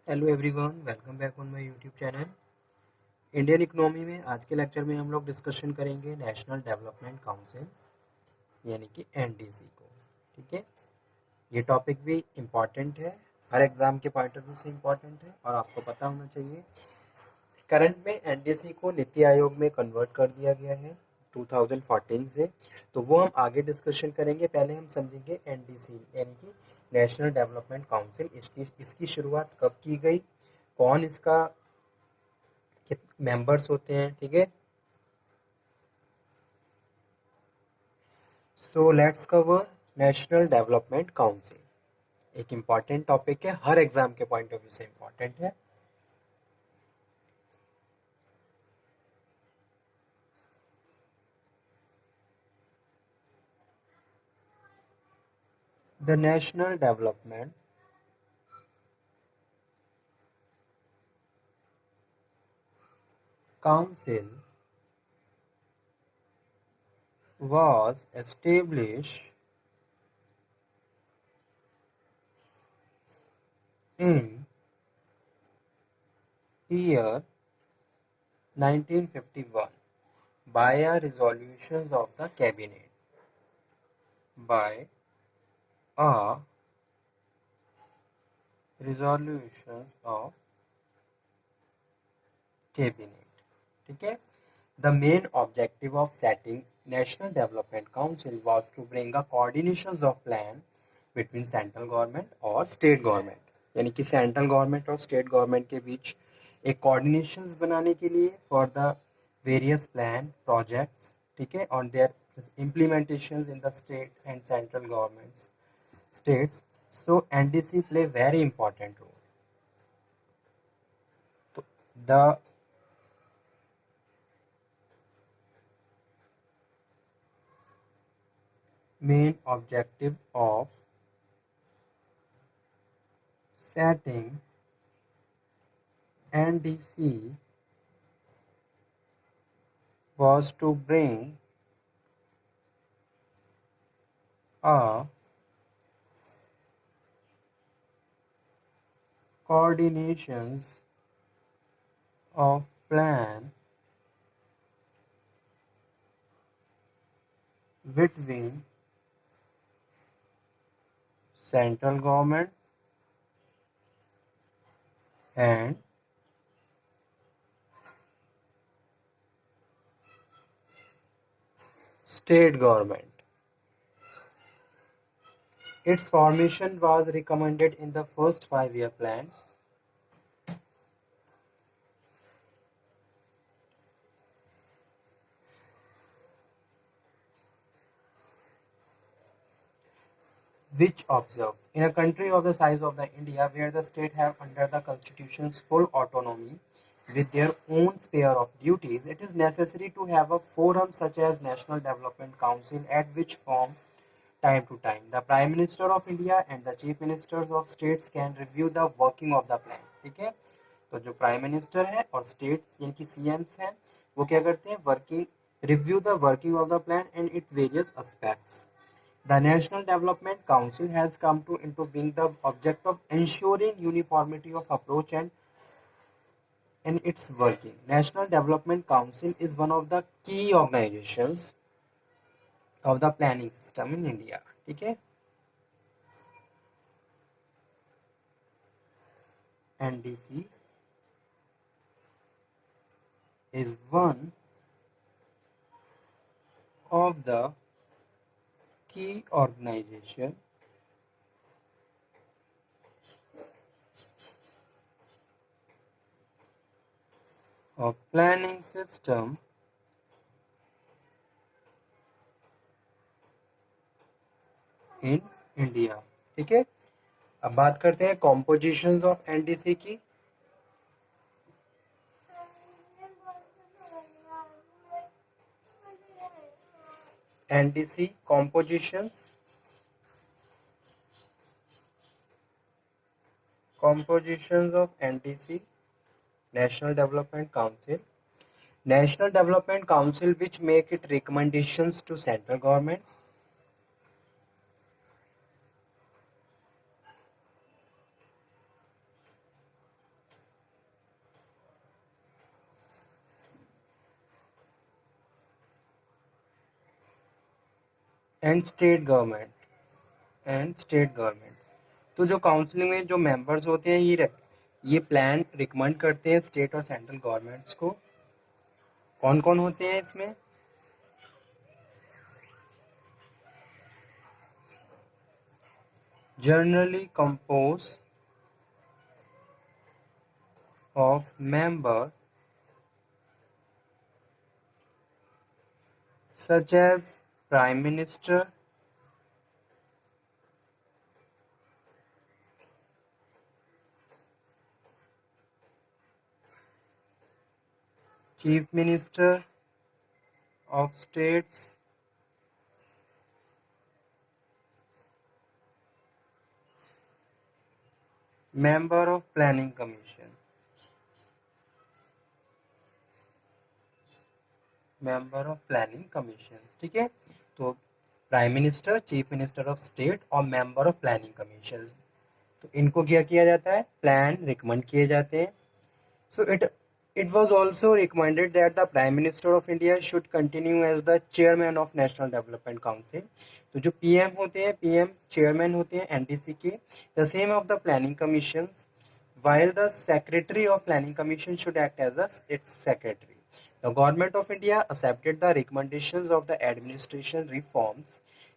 Hello everyone, welcome back on my YouTube channel. Indian economy में आज के lecture में हम लोग डिस्कशन करेंगे नेशनल डेवलपमेंट काउंसिल यानी कि एनडीसी को। ठीक है, ये टॉपिक भी इम्पॉर्टेंट है, हर एग्जाम के पॉइंट ऑफ व्यू से इम्पॉर्टेंट है और आपको पता होना चाहिए। करंट में एनडीसी को नीति आयोग में कन्वर्ट कर दिया गया है 2014 से, तो वो हम आगे डिस्कशन करेंगे। पहले हम समझेंगे एनडीसी यानी कि नेशनल डेवलपमेंट काउंसिल, इसकी शुरुआत कब की गई, कौन इसका मेंबर्स होते हैं। ठीक है, so let's cover national Development council. एक इम्पॉर्टेंट टॉपिक है, हर एग्जाम के पॉइंट ऑफ व्यू से इम्पॉर्टेंट है। The National Development council was established in year 1951 by a resolution of the cabinet, by a resolutions of cabinet. ठीक है, the main objective of setting National Development Council was to bring a coordinations of plan between central government और state government, यानी कि central government और state government के बीच एक coordinations बनाने के लिए for the various plan projects. ठीक है, on their implementations in the state and central governments states. So NDC play very important role. तो the main objective of setting NDC was to bring a coordinations of plan between central government and state government. Its formation was recommended in the first 5-year plan, which observe in a country of the size of the India, where the state have under the constitution's full autonomy with their own sphere of duties, it is necessary to have a forum such as National Development Council, at which form time to time the Prime Minister of India and the Chief Ministers of states can review the working of the plan. ठीक है, तो जो prime minister है और state यानी कि CM's हैं, वो क्या करते हैं, working review the working of the plan and it various aspects. The National Development Council has come to into being the object of ensuring uniformity of approach and in its working. National Development Council is one of the key organizations of the planning system in India. ठीक है, NDC is one of the key organization of planning system in India. ठीक है, अब बात करते हैं compositions of NDC की. NDC compositions of NDC, National Development Council. National Development Council which make it recommendations to central government. And state government तो जो council में जो मेंबर्स होते हैं ये प्लान रिकमेंड करते हैं स्टेट और सेंट्रल गवर्नमेंट्स को। कौन कौन होते हैं इसमें? Generally compose of member such as Prime Minister, Chief Minister of States, Member of Planning Commission, member of planning commission. ठीक है, तो prime minister, chief minister of state और मेंबर ऑफ प्लानिंग कमीशन, तो इनको क्या किया जाता है? प्लान रिकमेंड किए जाते हैं। So it was also recommended that the Prime Minister of India should continue as the chairman of National Development Council. तो जो पीएम होते हैं, पीएम चेयरमैन होते हैं एनडीसी के। The same of the planning commissions, while the secretary of planning commission should act as its secretary. The government of India accepted the recommendations of the administration reforms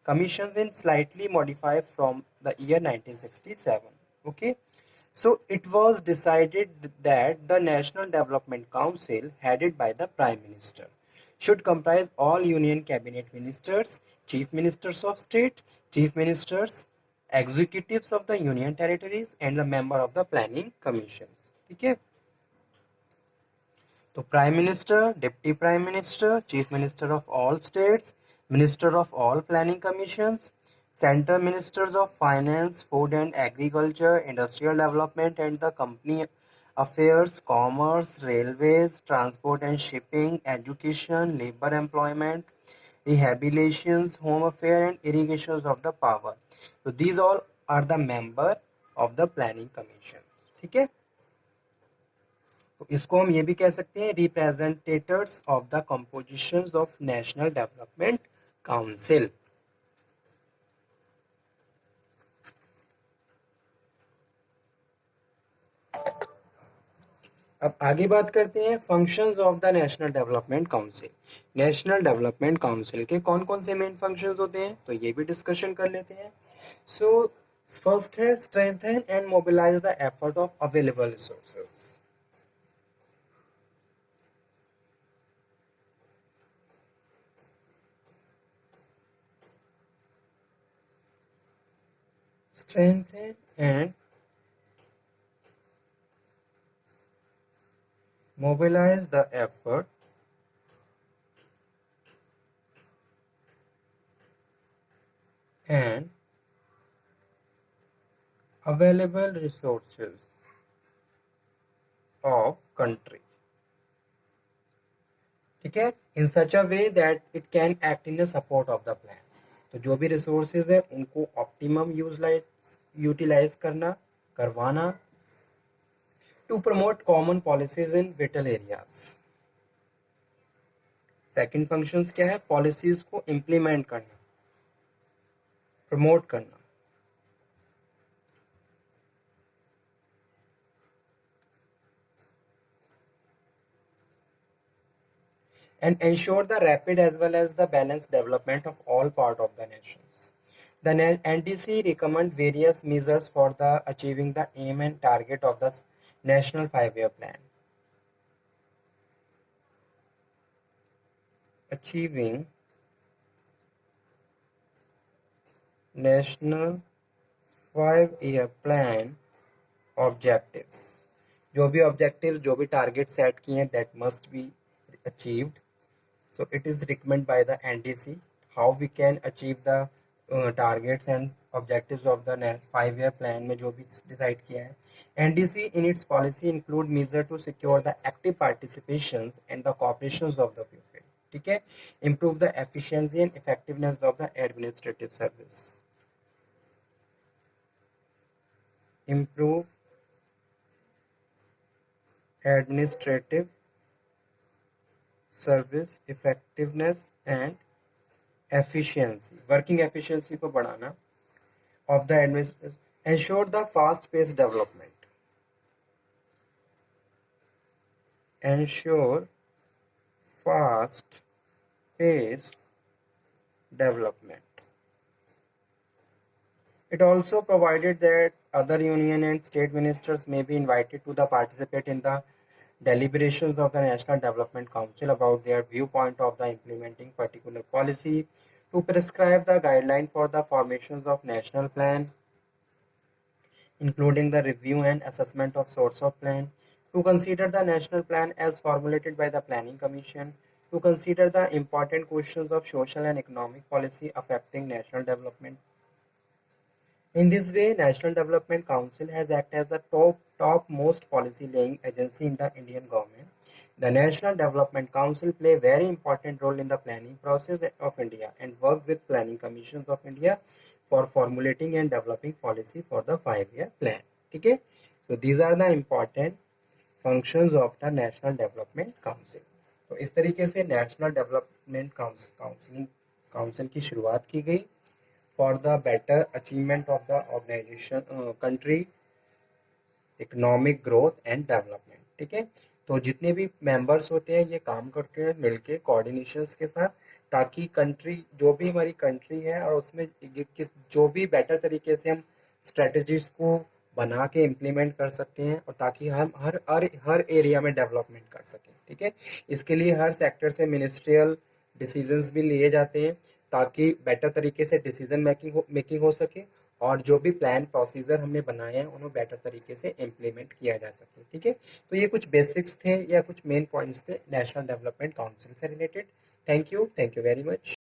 commissions in slightly modified from the year 1967. Okay. So it was decided that the National Development Council, headed by the Prime Minister, should comprise all Union Cabinet Ministers, Chief Ministers of State, Chief Ministers, Executives of the Union Territories, and the member of the Planning Commissions. ठीक है, तो prime minister, deputy prime minister, chief minister of all states, minister of all planning commissions, central ministers of finance, food and agriculture, industrial development and the company affairs, commerce, railways, transport and shipping, education, labour employment, rehabilitations, home affair and irrigations of the power. So these all are the member of the planning commission. ठीक है, तो इसको हम ये भी कह सकते हैं representators of the compositions of National Development Council. अब आगे बात करते हैं functions of the National Development Council. National Development Council के कौन कौन से मेन फंक्शंस होते हैं, तो ये भी डिस्कशन कर लेते हैं। सो फर्स्ट है strengthen and mobilize the effort of available resources. strengthen and mobilize the effort and available resources of country. ठीक है, in such a way that it can act in the support of the plan. तो जो भी resources है उनको optimum utilise करवाना to promote common policies in vital areas. Second functions क्या है? पॉलिसीज को इम्प्लीमेंट करना, प्रमोट करना। And ensure the rapid as well as the balanced development of all part of the nations. The NDC recommend various measures for the achieving the aim and target of the National 5-year plan. Achieving National 5-year plan objectives. जो भी objectives, जो भी target set किए हैं, that must be achieved. So it is recommended by the NDC how we can achieve the targets and objectives of the 5-year plan में जो भी decide किया है। NDC in its policy include measure to secure the active participations and the cooperations of the people. ठीक है, improve the efficiency and effectiveness of the administrative service. Improve administrative service effectiveness and efficiency, working efficiency को बढ़ाना of the administration, ensure the fast-paced development, ensure fast-paced development. It also provided that other union and state ministers may be invited to the participate in the deliberations of the National Development Council about their viewpoint of the implementing particular policy, to prescribe the guideline for the formations of national plan, including the review and assessment of source of plan, to consider the national plan as formulated by the Planning Commission, to consider the important questions of social and economic policy affecting national development. In this way, National Development Council has acted as the topmost policy-laying agency in the Indian government. The National Development Council play a very important role in the planning process of India and work with planning commissions of India for formulating and developing policy for the 5-year plan. Okay, so these are the important functions of the National Development Council. तो इस तरीके से national Development council की शुरुआत की गई for the better achievement of the organization country economic growth and development. ठीक है, तो जितने भी मेंबर्स होते हैं ये काम करते हैं मिलके कोऑर्डिनेशंस के साथ, ताकि कंट्री जो भी हमारी कंट्री है और उसमें किस जो भी बेटर तरीके से हम स्ट्रेटजीज को बना के इम्प्लीमेंट कर सकते हैं और ताकि हम हर एरिया में डेवलपमेंट कर सकें. ठीक है, इसके लिए हर सेक्टर से मिनिस्ट्रियल डिसीजंस भी लिए जाते हैं ताकि बेटर तरीके से डिसीजन मेकिंग हो सके और जो भी प्लान प्रोसीजर हमने बनाए हैं उन्हें बेटर तरीके से इम्प्लीमेंट किया जा सके. ठीक है, तो ये कुछ बेसिक्स थे या कुछ मेन पॉइंट्स थे नेशनल डेवलपमेंट काउंसिल से related. Thank you very much.